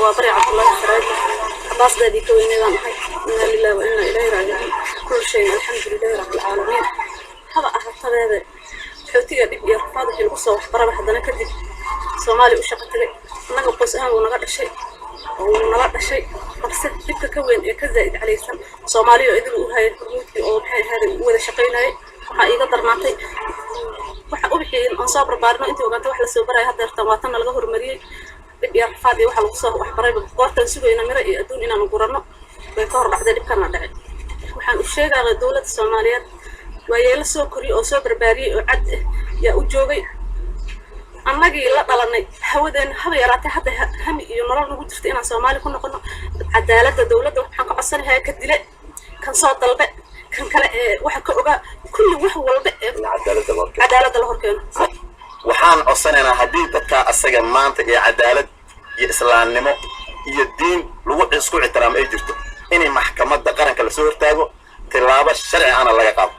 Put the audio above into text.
وبري عبد الله السراج عباس دادي كويني لان هاي إنا لله وإنا إليه راجعون كل شيء الحمد لله رب العالمين هذا أخذت هذا حوتي دب يا رفاض في القصة وحبرة حدنا كذب سومالي وشقة لي نقل قصة ونقل الشيء ونقل الشيء بس دبك كوين كزايد عليه سام سومالي وإذن هاي الحروتي أو بحي هذا وذا شقينا waxaa iga darnaatay waxa u bixiyay in soo barbaarno intii ogaantay wax la soo baray hadda tartan laga hormariyay dib iyo rafaad iyo waxa lagu soo wax baray goortan sugayna mira iyo aduun inaan gurano way ka hor dhacday dibkana dhacay waxaan u sheegaa dawladda Soomaaliyeed way la soo kori oo soo barbaariyay oo cad yaa u joogay annagii la dhalanay hawadeen haba yaraatay hadda hami iyo nolol nagu jirtay inaan Soomaali ku noqono cadaaladda dawladda waxaan ka codsanahay ka dile kan soo dalbe kan kale waxa ka ogaa كل واحد والباء عدالة الهركان وحان عصنا هدي تكا السجن مانت يا عدالة يا إسلام نمو يا الدين لو عسكو احترام أي جرتو إني محكمة دقرن كلا سور تاجو تلابا الشرع أنا لا يقال